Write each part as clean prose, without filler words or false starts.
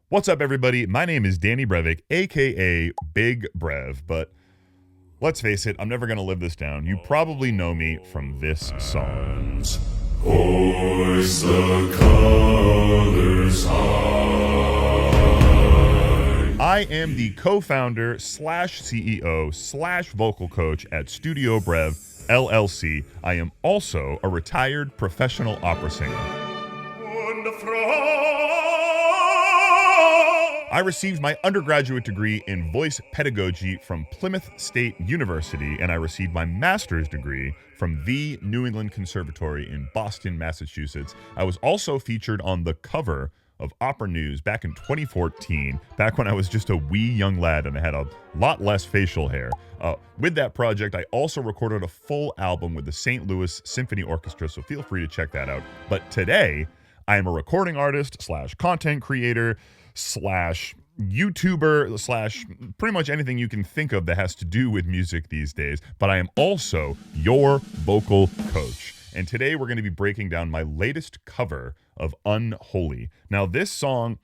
What's up, everybody? My name is Danny Breivik, aka Big Brev, but let's face it, I'm never going to live this down. You probably know me from this song. Hoist the colors high. I am the co-founder slash CEO slash vocal coach at Studio Brev LLC. I am also a retired professional opera singer. I received my undergraduate degree in voice pedagogy from Plymouth State University, and I received my master's degree from the New England Conservatory in Boston, Massachusetts. I was also featured on the cover of Opera News back in 2014, back when I was just a wee young lad and I had a lot less facial hair. With that project, I also recorded a full album with the St. Louis Symphony Orchestra, so feel free to check that out. But today, I am a recording artist slash content creator slash YouTuber slash pretty much anything you can think of that has to do with music these days. But I am also your vocal coach. And today we're going to be breaking down my latest cover of Unholy. Now, this song,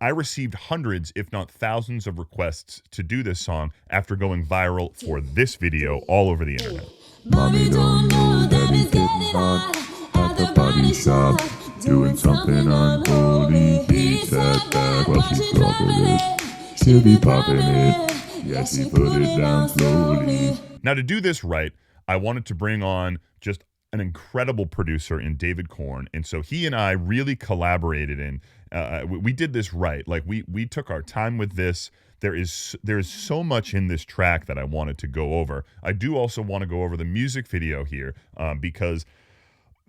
I received hundreds, if not thousands, of requests to do this song after going viral for this video all over the internet. Mommy don't know that it's getting hot at the body shop, doing something unholy. Beats at back while she's dropping it. She'll be popping it. Yeah, she put it down slowly. Now, to do this right, I wanted to bring on just an incredible producer in David Korn, and so he and I really collaborated, and we did this right. Like we took our time with this. There's so much in this track that I wanted to go over. I do also want to go over the music video here because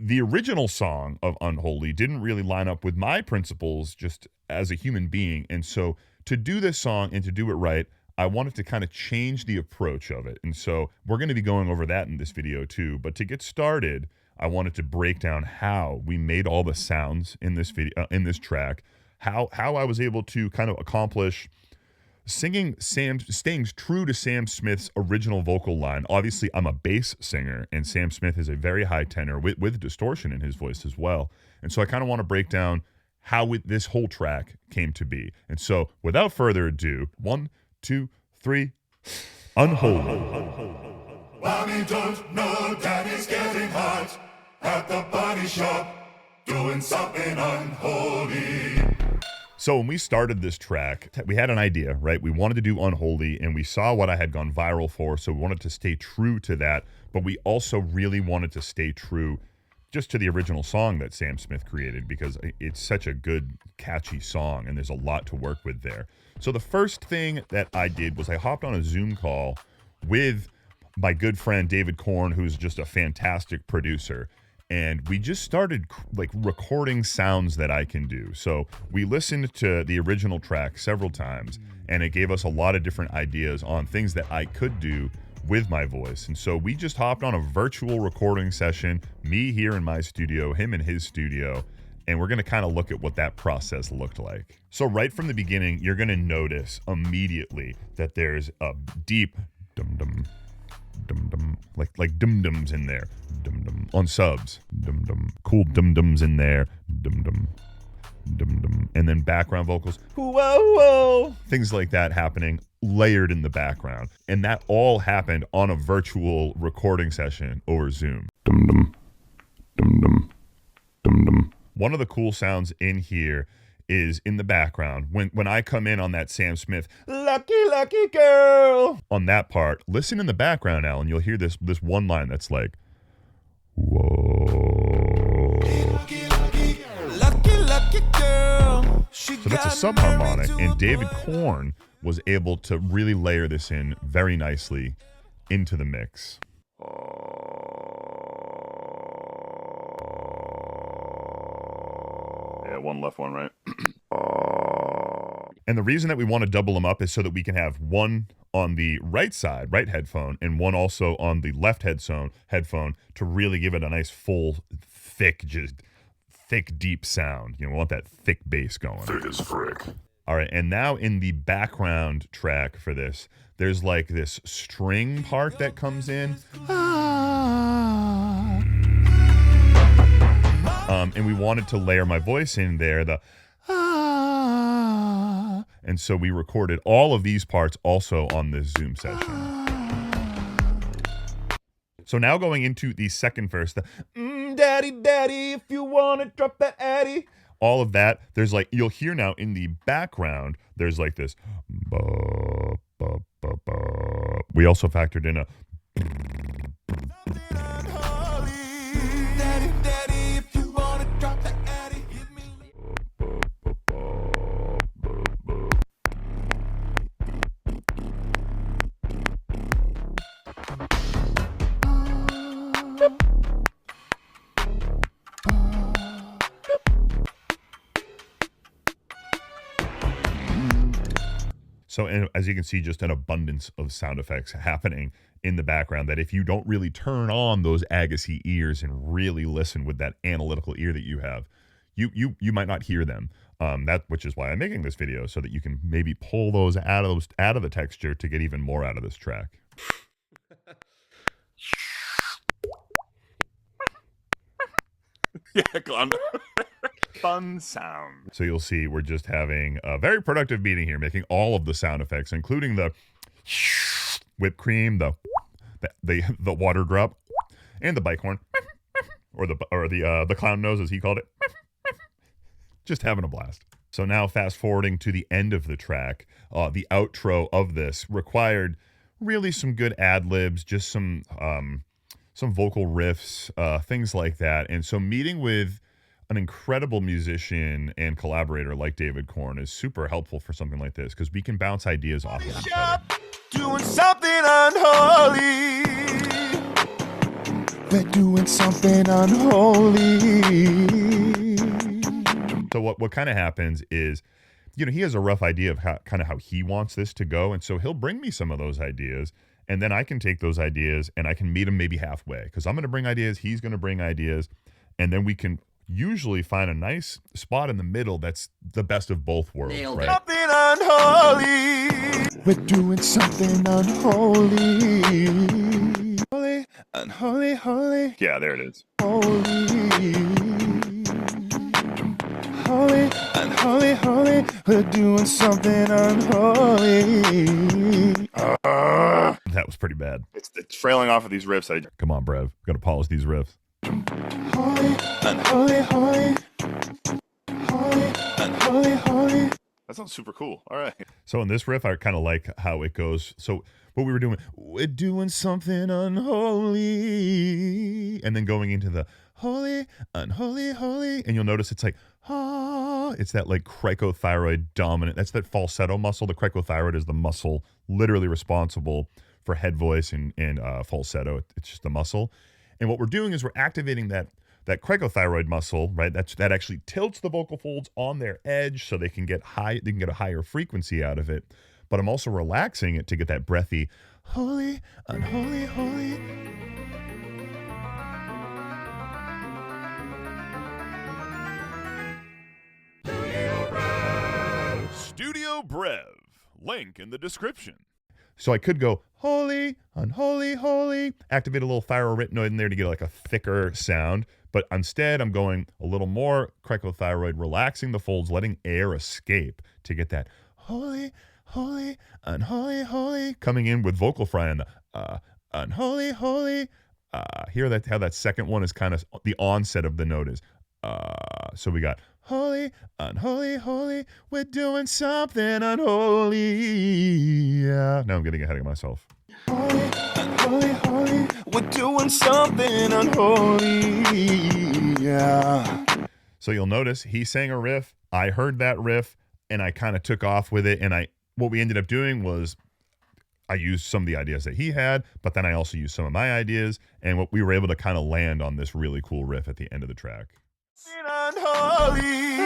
the original song of Unholy didn't really line up with my principles just as a human being, and so to do this song and to do it right, I wanted to kind of change the approach of it. And so we're going to be going over that in this video too. But to get started, I wanted to break down how we made all the sounds in this video, in this track, how I was able to kind of accomplish staying true to Sam Smith's original vocal line. Obviously, I'm a bass singer, and Sam Smith is a very high tenor with distortion in his voice as well. And so I kind of want to break down how this whole track came to be. And so without further ado, 1, 2, 3, Unholy. Mommy don't know daddy's getting hot at the body shop, doing something unholy. So when we started this track, we had an idea, right? We wanted to do Unholy, and we saw what I had gone viral for, so we wanted to stay true to that, but we also really wanted to stay true just to the original song that Sam Smith created, because it's such a good, catchy song, and there's a lot to work with there. So the first thing that I did was I hopped on a Zoom call with my good friend David Korn, who's just a fantastic producer, and we just started like recording sounds that I can do. So we listened to the original track several times, and it gave us a lot of different ideas on things that I could do with my voice. And so we just hopped on a virtual recording session, me here in my studio, him in his studio, and we're going to kind of look at what that process looked like. So right from the beginning, you're going to notice immediately that there's a deep dum-dum, dum-dum, like dum-dums in there, dum-dum, on subs, dum-dum, cool dum-dums in there, dum-dum, dum-dum, and then background vocals, whoa, whoa, things like that happening, layered in the background. And that all happened on a virtual recording session over Zoom. Dum-dum, dum-dum, dum-dum. One of the cool sounds in here is in the background. When I come in on that Sam Smith, lucky, lucky girl, on that part, listen in the background, Alan, you'll hear this one line that's like, whoa. Lucky, lucky girl. So that's a subharmonic, and David Korn was able to really layer this in very nicely into the mix. Yeah, one left, one right. And the reason that we want to double them up is so that we can have one on the right side, right headphone, and one also on the left headphone to really give it a nice full, thick, deep sound. You know, we want that thick bass going. Thick as frick. All right, and now in the background track for this, there's like this string part that comes in. And we wanted to layer my voice in there, the And so we recorded all of these parts also on this Zoom session. So now going into the second verse, the daddy, daddy, if you want to drop that addy. All of that, there's like, you'll hear now in the background, there's like this. We also factored in a. So, and as you can see, just an abundance of sound effects happening in the background that if you don't really turn on those Agassi ears and really listen with that analytical ear that you have, you might not hear them. Which is why I'm making this video, so that you can maybe pull those out of the texture to get even more out of this track. Yeah, gone. Fun sound. So you'll see we're just having a very productive meeting here, making all of the sound effects, including the whipped cream, the water drop, and the bike horn, or the clown nose, as he called it. Just having a blast. So now fast forwarding to the end of the track, the outro of this required really some good ad-libs, just some vocal riffs, things like that. And so meeting with an incredible musician and collaborator like David Korn is super helpful for something like this, because we can bounce ideas off of each other. Doing something unholy. We're doing something unholy. So what kind of happens is, he has a rough idea of how he wants this to go, and so he'll bring me some of those ideas, and then I can take those ideas and I can meet him maybe halfway, because I'm going to bring ideas, he's going to bring ideas, and then we can usually find a nice spot in the middle that's the best of both worlds. Right? Something unholy. We're doing something unholy. Holy, unholy, holy. Yeah, there it is. Holy. Holy, unholy, holy. We're doing something unholy. That was pretty bad. It's the trailing off of these riffs. Come on, Brev. Got to polish these riffs. Holy, unholy, holy. Holy, unholy, holy. That sounds super cool. All right. So in this riff, I kind of like how it goes. So what we were doing, we're doing something unholy, and then going into the holy, unholy, holy, and you'll notice it's like, it's that like cricothyroid dominant. That's that falsetto muscle. The cricothyroid is the muscle literally responsible for head voice and falsetto. It's just the muscle. And what we're doing is we're activating that cricothyroid muscle, right? That actually tilts the vocal folds on their edge so they can get high. They can get a higher frequency out of it. But I'm also relaxing it to get that breathy, holy, unholy, holy. Studio Brev. Link in the description. So I could go holy, unholy, holy, activate a little thyroarytenoid in there to get like a thicker sound. But instead, I'm going a little more cricothyroid, relaxing the folds, letting air escape to get that holy, holy, unholy, holy, coming in with vocal fry on the unholy, holy. Hear that, how that second one is kind of the onset of the note is. So we got holy, unholy, holy, we're doing something unholy. Yeah. Now I'm getting ahead of myself. Holy, unholy, holy, we're doing something unholy. Yeah. So you'll notice he sang a riff. I heard that riff and I kind of took off with it. And what we ended up doing was I used some of the ideas that he had, but then I also used some of my ideas. And what we were able to kind of land on this really cool riff at the end of the track. Unholy.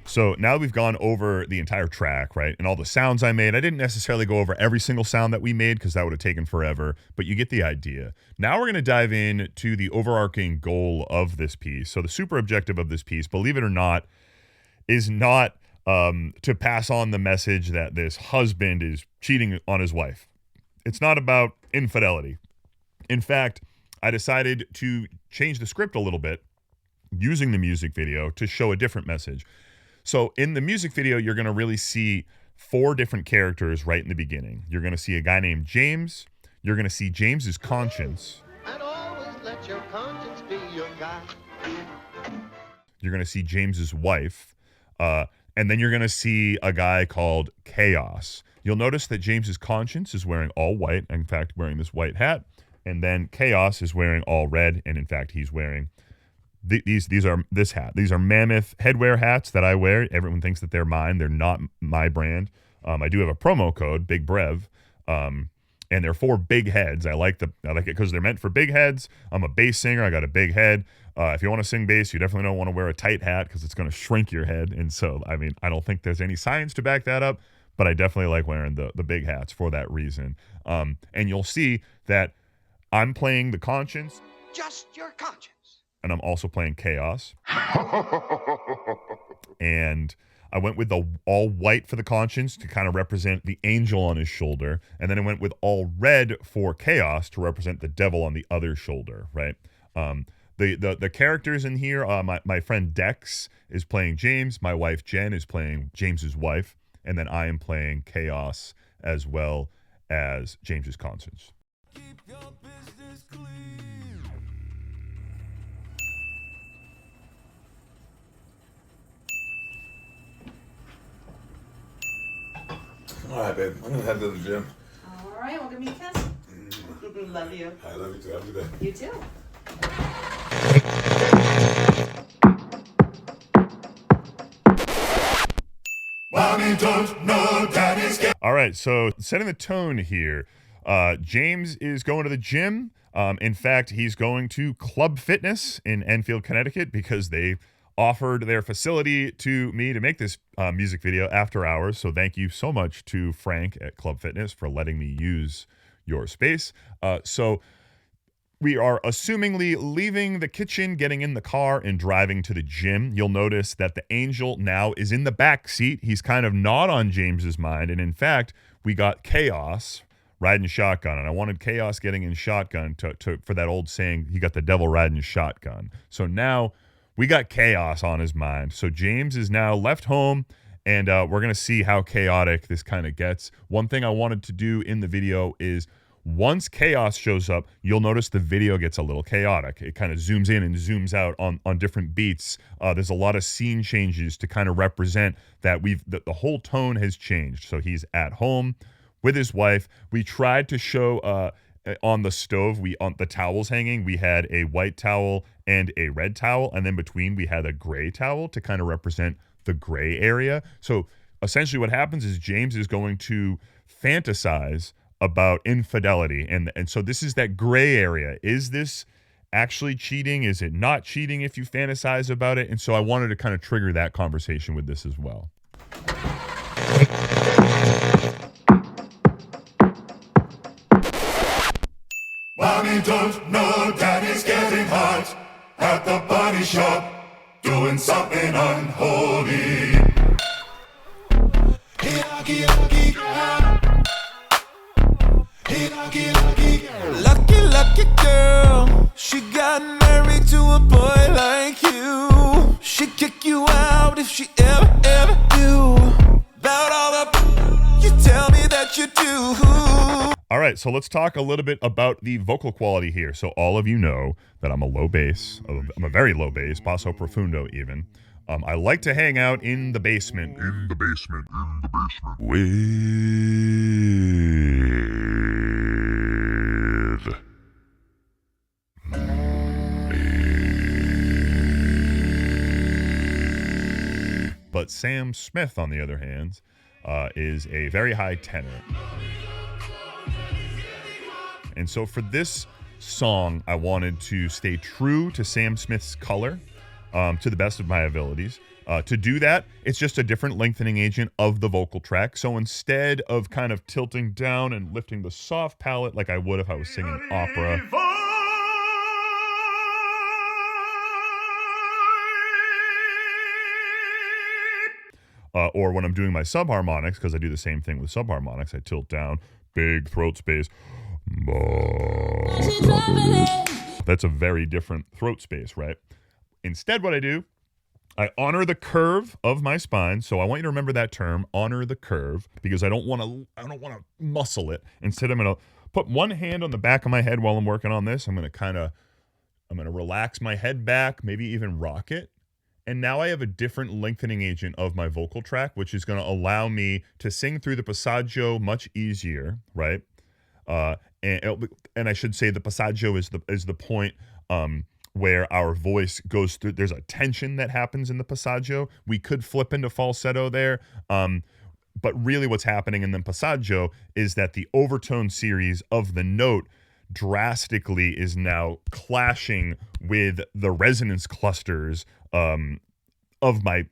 So now we've gone over the entire track, right? And all the sounds I made. I didn't necessarily go over every single sound that we made because that would have taken forever, but you get the idea. Now we're going to dive in to the overarching goal of this piece. So the super objective of this piece, believe it or not, is not to pass on the message that this husband is cheating on his wife. It's not about infidelity. In fact, I decided to change the script a little bit using the music video to show a different message. So in the music video, you're going to really see 4 different characters right in the beginning. You're going to see a guy named James. You're going to see James's conscience. And always let your conscience be your guide. You're going to see James's wife. And then you're going to see a guy called Chaos. You'll notice that James's conscience is wearing all white, in fact, wearing this white hat. And then Chaos is wearing all red, and in fact, he's wearing these are this hat. These are mammoth headwear hats that I wear. Everyone thinks that they're mine. They're not my brand. I do have a promo code, Big Brev, and they're for big heads. I like it because they're meant for big heads. I'm a bass singer. I got a big head. If you want to sing bass, you definitely don't want to wear a tight hat because it's going to shrink your head. And so, I mean, I don't think there's any science to back that up, but I definitely like wearing the big hats for that reason. And you'll see that I'm playing the conscience. Just your conscience. And I'm also playing Chaos. And I went with the all white for the conscience to kind of represent the angel on his shoulder. And then I went with all red for Chaos to represent the devil on the other shoulder, right? The characters in here, my friend Dex is playing James. My wife Jen is playing James's wife. And then I am playing Chaos as well as James's conscience. Keep your business clean. All right, babe. I'm gonna head to the gym. All right, well, give me a kiss. Love you. I love you too. Have a good day. You too. Mommy don't know daddy's getting. All right, so setting the tone here. James is going to the gym. In fact, he's going to Club Fitness in Enfield, Connecticut, because they offered their facility to me to make this music video after hours. So thank you so much to Frank at Club Fitness for letting me use your space. So we are assumingly leaving the kitchen, getting in the car, and driving to the gym. You'll notice that the angel now is in the back seat. He's kind of not on James's mind. And in fact, we got Chaos riding shotgun. And I wanted Chaos getting in shotgun for that old saying, he got the devil riding shotgun. So now we got Chaos on his mind. So James is now left home, and we're going to see how chaotic this kind of gets. One thing I wanted to do in the video is once Chaos shows up, you'll notice the video gets a little chaotic. It kind of zooms in and zooms out on different beats. There's a lot of scene changes to kind of represent that the whole tone has changed. So he's at home with his wife. We tried to show on the stove, on the towels hanging, we had a white towel and a red towel, and then between we had a gray towel to kind of represent the gray area. So essentially what happens is James is going to fantasize about infidelity, and so this is that gray area. Is this actually cheating? Is it not cheating if you fantasize about it? And so I wanted to kind of trigger that conversation with this as well. Mommy don't know daddy's getting hot at the body shop, doing something unholy. Hey, lucky, lucky girl. Hey, lucky, lucky girl. Lucky, lucky girl. She got married to a boy like you. She'd kick you out if she ever do. About all the you tell me that you do. All right, so let's talk a little bit about the vocal quality here. So all of you know that I'm a low bass. I'm a very low bass, basso profundo even. I like to hang out in the basement. But Sam Smith, on the other hand, is a very high tenor. And so for this song, I wanted to stay true to Sam Smith's color to the best of my abilities. To do that, it's just a different lengthening agent of the vocal track. So instead of kind of tilting down and lifting the soft palate like I would if I was singing opera, or when I'm doing my subharmonics, because I do the same thing with subharmonics, I tilt down, big throat space. That's a very different throat space, right? Instead, what I do, I honor the curve of my spine. So I want you to remember that term, honor the curve, because I don't want to muscle it. Instead, I'm going to put one hand on the back of my head while I'm working on this. I'm going to relax my head back, maybe even rock it. And now I have a different lengthening agent of my vocal track, which is going to allow me to sing through the passaggio much easier, right? And I should say the passaggio is the point where our voice goes through. There's a tension that happens in the passaggio. We could flip into falsetto there, but really what's happening in the passaggio is that the overtone series of the note drastically is now clashing with the resonance clusters of my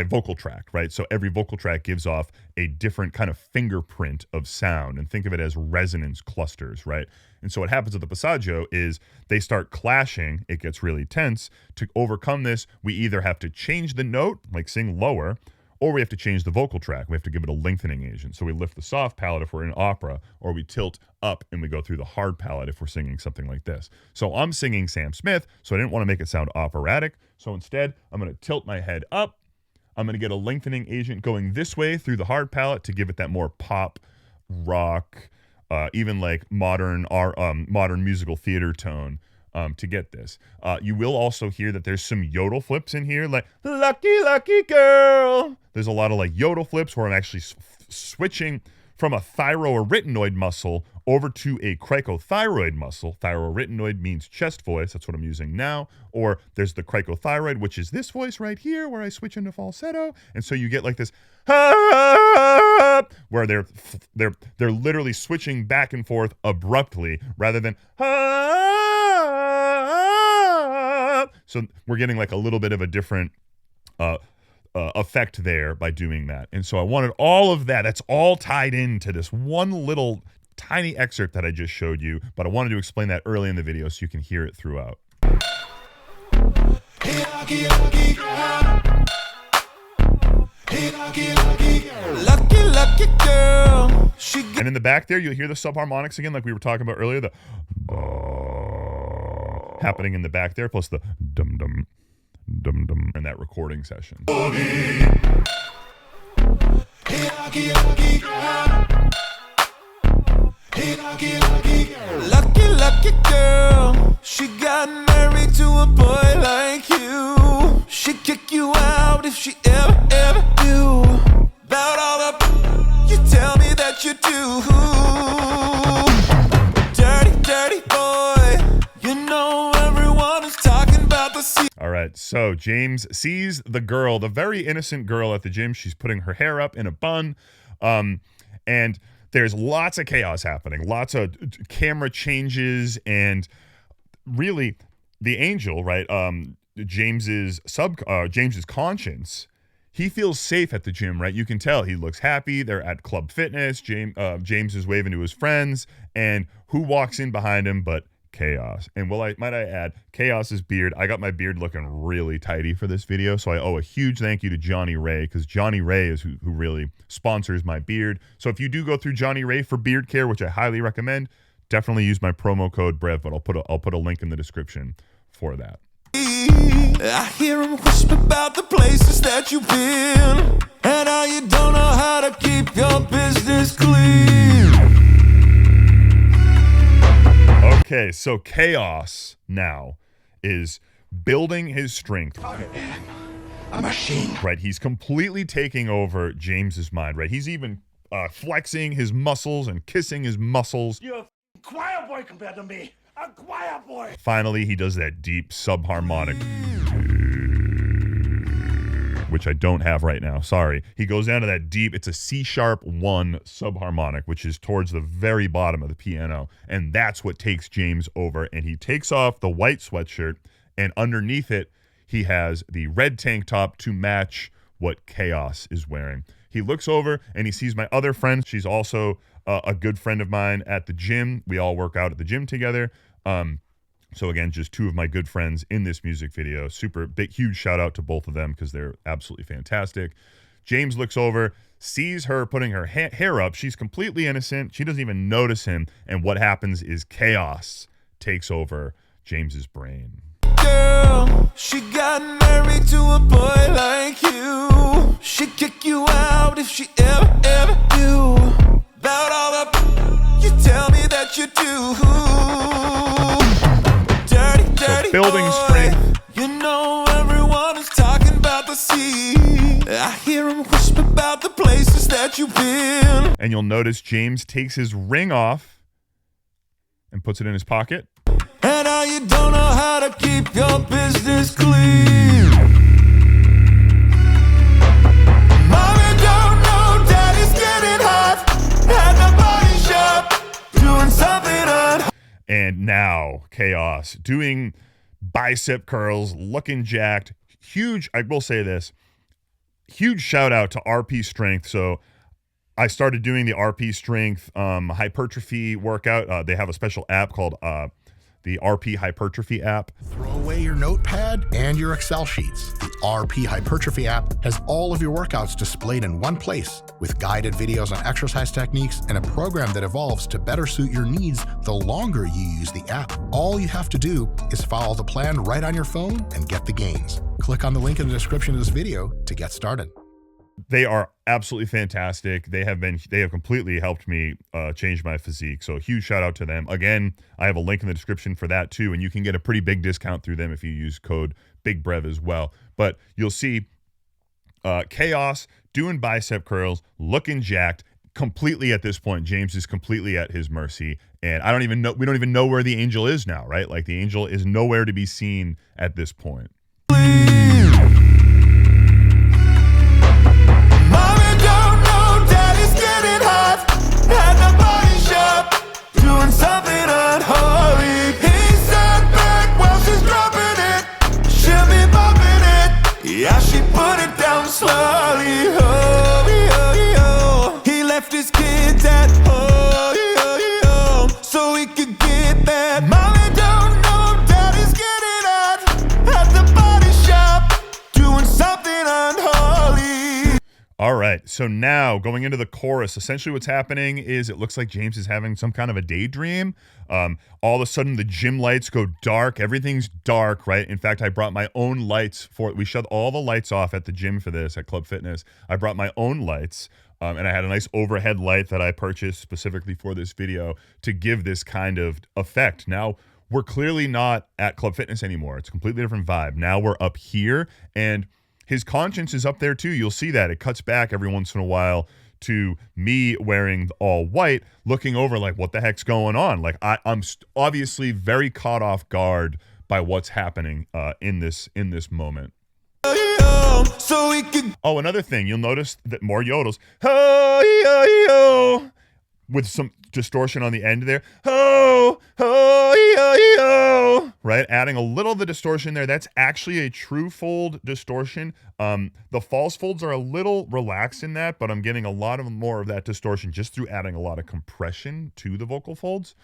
vocal track, right? So every vocal track gives off a different kind of fingerprint of sound, and think of it as resonance clusters, right? And so what happens with the passaggio is they start clashing, it gets really tense. To overcome this, we either have to change the note, like sing lower, or we have to change the vocal track. We have to give it a lengthening agent. So we lift the soft palate if we're in opera, or we tilt up and we go through the hard palate if we're singing something like this. So I'm singing Sam Smith, so I didn't want to make it sound operatic. So instead, I'm going to tilt my head up. I'm going to get a lengthening agent going this way through the hard palate to give it that more pop, rock, even like modern musical theater tone to get this. You will also hear that there's some yodel flips in here, like lucky, lucky girl. There's a lot of like yodel flips where I'm actually switching from a thyroarytenoid muscle over to a cricothyroid muscle. Thyroarytenoid means chest voice. That's what I'm using now. Or there's the cricothyroid, which is this voice right here where I switch into falsetto. And so you get like this where they're literally switching back and forth abruptly rather than so we're getting like a little bit of a different effect there by doing that. And so I wanted all of that. That's all tied into this one little tiny excerpt that I just showed you, but I wanted to explain that early in the video so you can hear it throughout. Lucky, lucky girl. And in the back there, you'll hear the subharmonics again, like we were talking about earlier. The happening in the back there, plus the dum dum dum dum in that recording session. Lucky, lucky girl. She got married to a boy like you. She'd kick you out if she ever do. About all the you tell me that you do. Dirty, dirty boy. You know everyone is talking about the sea. All right, so James sees the girl, the very innocent girl at the gym. She's putting her hair up in a bun, and there's lots of chaos happening, lots of camera changes, and really the angel, right? James's conscience. He feels safe at the gym, right? You can tell he looks happy. They're at Club Fitness. James is waving to his friends, and who walks in behind him but Chaos. And might I add, Chaos's beard. I got my beard looking really tidy for this video, so I owe a huge thank you to Johnny Ray, because Johnny Ray is who really sponsors my beard. So if you do go through Johnny Ray for beard care, which I highly recommend, definitely use my promo code BREV, but I'll put a link in the description for that. I hear him whisper about the places that you've been, and how you don't know how to keep your business clean. Okay, so Chaos now is building his strength. A machine. Right, he's completely taking over James's mind, right? He's even flexing his muscles and kissing his muscles. You're a choir boy compared to me. A choir boy. Finally, he does that deep subharmonic, which I don't have right now. Sorry. He goes down to that deep, it's a C-sharp 1 subharmonic, which is towards the very bottom of the piano. And that's what takes James over. And he takes off the white sweatshirt, and underneath it, he has the red tank top to match what Chaos is wearing. He looks over and he sees my other friend. She's also a good friend of mine at the gym. We all work out at the gym together. So again, just two of my good friends in this music video. Super big, huge shout out to both of them because they're absolutely fantastic. James looks over, sees her putting her hair up. She's completely innocent. She doesn't even notice him. And what happens is chaos takes over James's brain. Girl, she got married to a boy like you. She'd kick you out if she ever do. About all the you tell me that you do. Dirty building boy. strength. You know everyone is talking about the sea. I hear them whisper about the places that you've been. And you'll notice James takes his ring off and puts it in his pocket. And now you don't know how to keep your business clean. Mommy don't know daddy's getting hot at the body shop, doing something unholy. And now chaos, doing bicep curls, looking jacked. Huge, I will say this, huge shout out to RP Strength. So I started doing the RP Strength hypertrophy workout. They have a special app called the RP Hypertrophy app. Throw away your notepad and your Excel sheets. The RP Hypertrophy app has all of your workouts displayed in one place, with guided videos on exercise techniques and a program that evolves to better suit your needs the longer you use the app. All you have to do is follow the plan right on your phone and get the gains. Click on the link in the description of this video to get started. They are absolutely fantastic. They have completely helped me change my physique. So a huge shout out to them. Again, I have a link in the description for that too, and you can get a pretty big discount through them if you use code Big Brev as well. But you'll see chaos doing bicep curls, looking jacked. Completely at this point, James is completely at his mercy, and we don't even know where the angel is now, right? Like the angel is nowhere to be seen at this point. At the body shop, doing something unholy. He sat back while she's dropping it, shimmy bopping it. Yeah, she put it down slowly. Oh, he left his kids at home so he could get that. Mommy don't know daddy's getting at the body shop, doing something unholy. All right, so now going into the chorus, essentially what's happening is it looks like James is having some kind of a daydream. All of a sudden, the gym lights go dark. Everything's dark, right? In fact, I brought my own lights for it. We shut all the lights off at the gym for this, at Club Fitness. I brought my own lights, and I had a nice overhead light that I purchased specifically for this video to give this kind of effect. Now, we're clearly not at Club Fitness anymore. It's a completely different vibe. Now we're up here, and his conscience is up there too. You'll see that. It cuts back every once in a while to me wearing all white, looking over like, what the heck's going on? Like I'm obviously very caught off guard by what's happening in this moment. Oh, another thing, you'll notice that more yodels. With some distortion on the end there. Right? Adding a little of the distortion there. That's actually a true fold distortion. The false folds are a little relaxed in that, but I'm getting a lot more of that distortion just through adding a lot of compression to the vocal folds.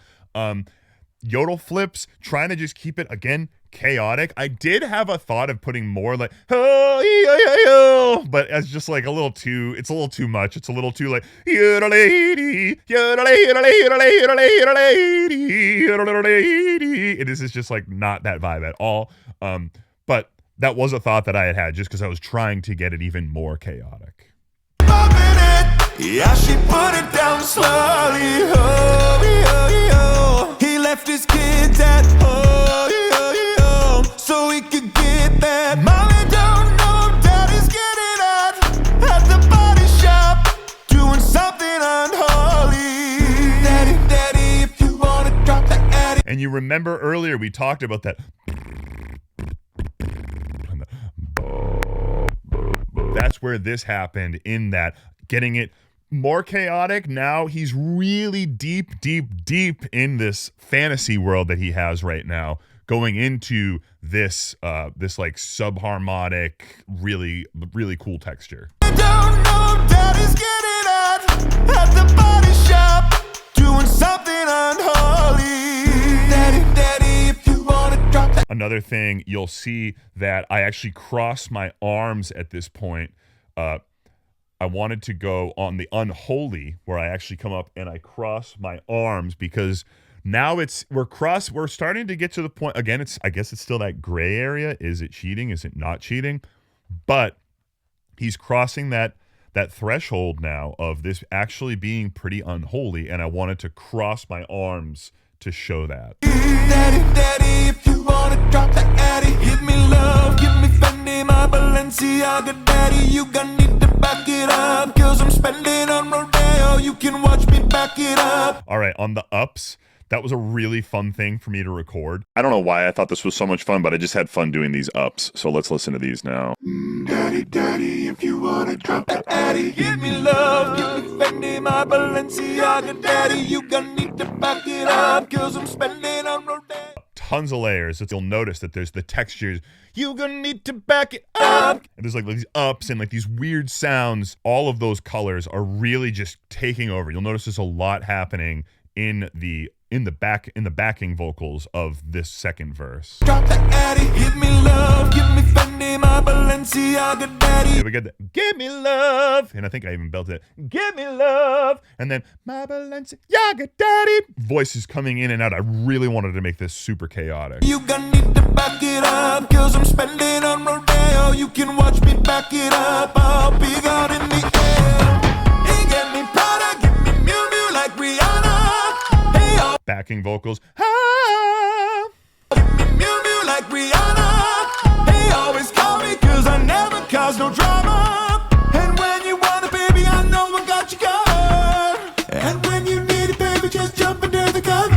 Yodel flips, trying to just keep it, again, chaotic. I did have a thought of putting more like, but as just like it's a little too much. It's a little too like, this is just like not that vibe at all. But that was a thought that I had just because I was trying to get it even more chaotic. Yeah, she put it down slowly. He left his kids at home so he could get that. Mommy don't know daddy's getting at the body shop, doing something unholy. Daddy, if you wanna drop the addy. And you remember earlier we talked about that. That's where this happened, in that getting it more chaotic. Now he's really deep in this fantasy world that he has right now, going into this like subharmonic, really cool texture. I don't know daddy's getting at the body shop, doing something unholy. Daddy, if you wanna drop that. Another thing, you'll see that I actually cross my arms at this point. I wanted to go on the Unholy, where I actually come up and I cross my arms, because now we're starting to get to the point again. I guess it's still that gray area. Is it cheating? Is it not cheating? But he's crossing that threshold now of this actually being pretty unholy, and I wanted to cross my arms to show that. Daddy, if you wanna drop the addy, give me love, give me Fendi, my Balenciaga daddy. You gonna need to back it up, cause I'm spending on Rodeo. You can watch me back it up. All right, on the ups, that was a really fun thing for me to record. I don't know why I thought this was so much fun, but I just had fun doing these ups. So let's listen to these now. Daddy, if you wanna drop the addy, give me love, give me Fendi, my Balenciaga daddy. You gonna need to back it up, cause I'm spending on Rodeo. Tons of layers. You'll notice that there's the textures. You gonna need to back it up. And there's like these ups and like these weird sounds. All of those colors are really just taking over. You'll notice there's a lot happening in the backing vocals of this second verse. Drop the addy, give me love, give me Fendi, my Balenciaga daddy. Yeah, we get that. Give me love, and I think I even belted it. Give me love, and then my Balenciaga daddy. Voices coming in and out. I really wanted to make this super chaotic. You gonna need to back it up, cause I'm spending on Rodeo. You can watch me back it up. I'll be out in the air. He get me Prada, give me Miu Miu like Rihanna. Backing vocals. Give me Miu Miu like Rihanna. They always call me cause I never cause no drama. And when you want it, baby, I know I got you covered. And when you need it, baby, just jump under the cover.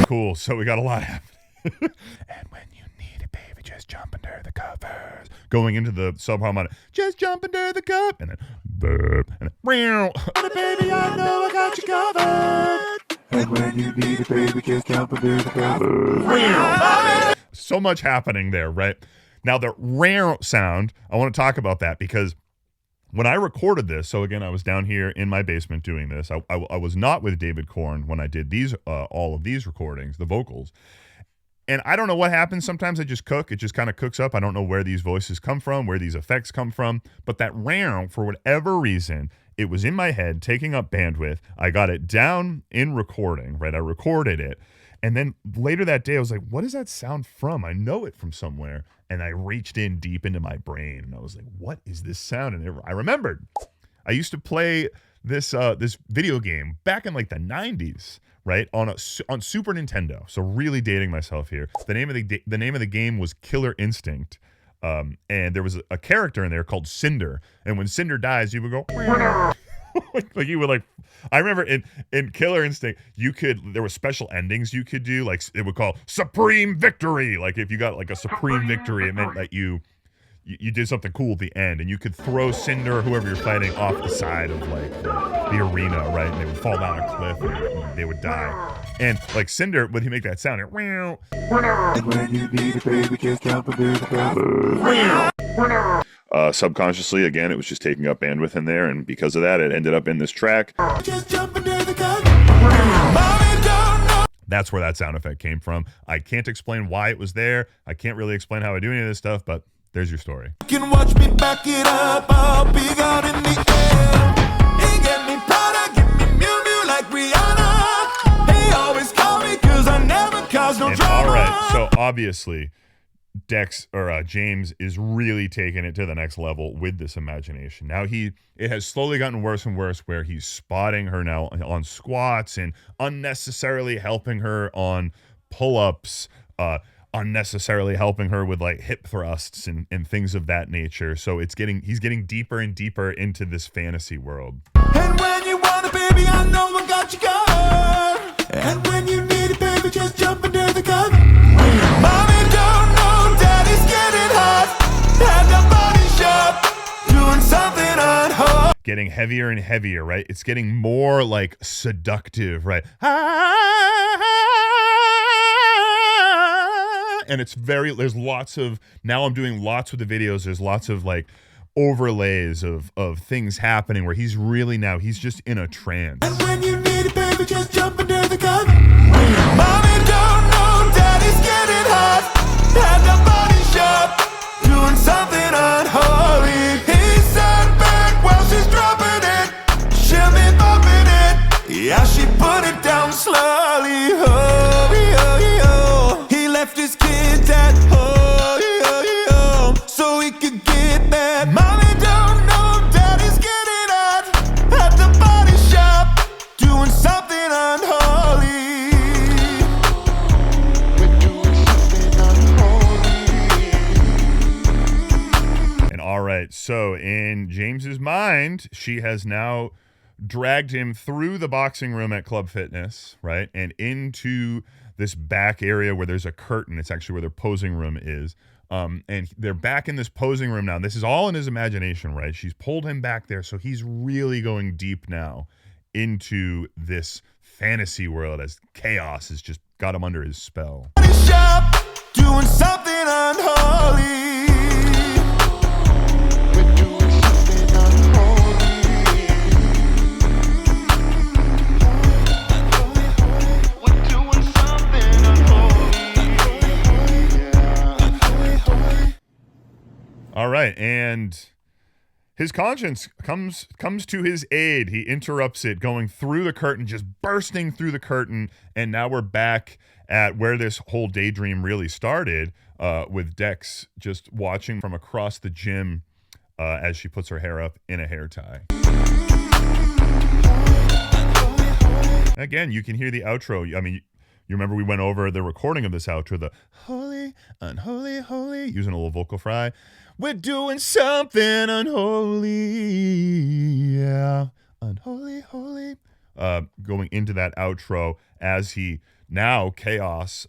Cool, so we got a lot happening. And when you need it, baby, just jump under the covers. Going into the subharmonic. Just jump under the cup. And then burp. And then baby, I know I got you covered. And when you need it, baby, just jump under the covers. So much happening there, right? Now, the rare sound, I want to talk about that because when I recorded this, so again, I was down here in my basement doing this. I was not with David Korn when I did these, all of these recordings, the vocals. And I don't know what happens. Sometimes I just cook. It just kind of cooks up. I don't know where these voices come from, where these effects come from. But that round, for whatever reason, it was in my head, taking up bandwidth. I got it down in recording, right? I recorded it. And then later that day, I was like, what does that sound from? I know it from somewhere. And I reached in deep into my brain. And I was like, what is this sound? And I remembered. I used to play this video game back in like the 90s. Right, on Super Nintendo. So really dating myself here. The name of the game was Killer Instinct, and there was a character in there called Cinder. And when Cinder dies, you would go like you would like. I remember in Killer Instinct, there were special endings you could do. Like it would call Supreme Victory. Like if you got like a Supreme Victory, it meant that you did something cool at the end, and you could throw Cinder or whoever you're fighting off the side of like the arena, right? And they would fall down a cliff and they would die. And like Cinder, when he make that sound, And when you need it, baby, just jump under the covers. Subconsciously, again, it was just taking up bandwidth in there, and because of that, it ended up in this track. Just jump under the cover. Mommy don't know. That's where that sound effect came from. I can't explain why it was there. I can't really explain how I do any of this stuff, but there's your story. You can watch me back it up. I'll be out in the air. He get me Prada, give me Miu Miu like Rihanna. They always call me cause I never cause no drama. All right, so obviously James is really taking it to the next level with this imagination. Now it has slowly gotten worse and worse, where he's spotting her now on squats and unnecessarily helping her on pull-ups, unnecessarily helping her with like hip thrusts and things of that nature. So he's getting deeper and deeper into this fantasy world. And when you want it, baby, I know I got you covered. And when you need it, baby, just jump under the cover. Mommy don't know daddy's getting hot. At the body shop, doing something unholy. Getting heavier and heavier, right? It's getting more like seductive, right? And there's lots of, now I'm doing lots with the videos, there's lots of like overlays of things happening where he's just in a trance. And when you need it, baby, just jump under the cover. Mommy don't know daddy's getting hot. At the body shop, doing something unholy. He sat back while she's So in James's mind, she has now dragged him through the boxing room at Club Fitness, right? And into this back area where there's a curtain. It's actually where their posing room is. And they're back in this posing room now. This is all in his imagination, right? She's pulled him back there. So he's really going deep now into this fantasy world as chaos has just got him under his spell. Shop, doing something unholy. We're doing something unholy. We're doing something unholy. All right, and his conscience comes to his aid. He interrupts it, going through the curtain, just bursting through the curtain, and now we're back at where this whole daydream really started, with Dex just watching from across the gym as she puts her hair up in a hair tie. Again, you can hear the outro. I mean, you remember we went over the recording of this outro, the holy, unholy, holy, using a little vocal fry. We're doing something unholy, yeah, unholy, holy. Going into that outro as he now chaos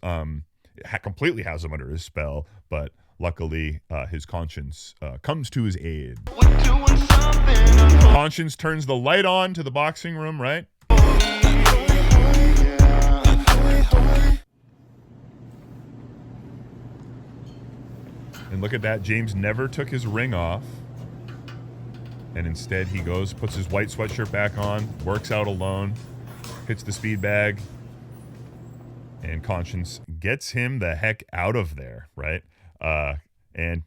completely has him under his spell, but luckily his conscience comes to his aid. We're doing something unholy. Conscience turns the light on to the boxing room, right? And look at that, James never took his ring off. And instead he goes, puts his white sweatshirt back on, works out alone, hits the speed bag, and Conscience gets him the heck out of there, right? And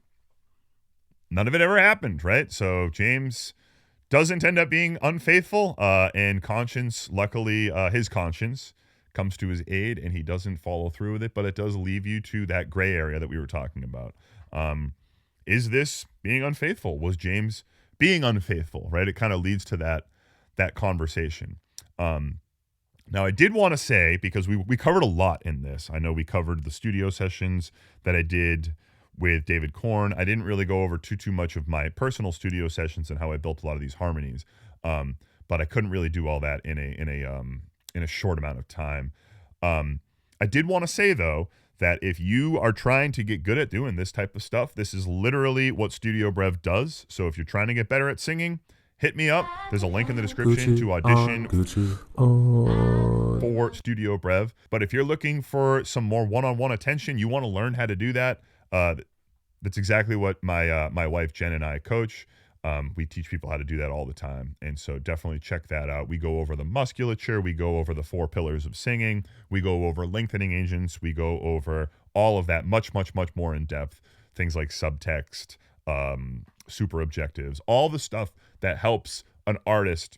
none of it ever happened, right? So James doesn't end up being unfaithful, and Conscience, luckily, his conscience comes to his aid, and he doesn't follow through with it, but it does leave you to that gray area that we were talking about. Is this being unfaithful? Was James being unfaithful, right? It kind of leads to that conversation. Now, I did want to say, because we covered a lot in this. I know we covered the studio sessions that I did with David Korn. I didn't really go over too much of my personal studio sessions and how I built a lot of these harmonies. But I couldn't really do all that in a short amount of time. I did want to say, though, that if you are trying to get good at doing this type of stuff, this is literally what Studio Brev does. So if you're trying to get better at singing, hit me up. There's a link in the description to audition for Studio Brev. But if you're looking for some more one-on-one attention, you want to learn how to do that, that's exactly what my wife Jen and I coach. We teach people how to do that all the time. And so definitely check that out. We go over the musculature. We go over the 4 pillars of singing. We go over lengthening agents. We go over all of that much, much, much more in depth. Things like subtext, super objectives, all the stuff that helps an artist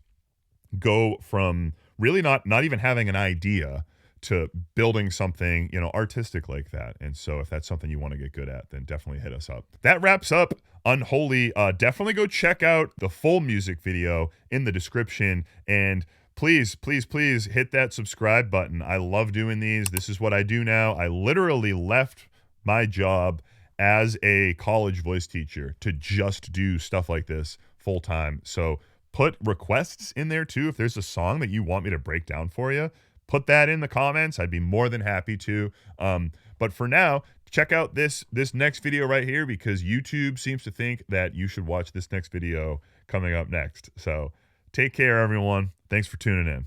go from really not even having an idea to building something, artistic like that. And so if that's something you want to get good at, then definitely hit us up. That wraps up Unholy. Definitely go check out the full music video in the description. And please, please, please hit that subscribe button. I love doing these. This is what I do now. I literally left my job as a college voice teacher to just do stuff like this full time. So put requests in there too. If there's a song that you want me to break down for you, put that in the comments. I'd be more than happy to. But for now, check out this next video right here, because YouTube seems to think that you should watch this next video coming up next. So take care, everyone. Thanks for tuning in.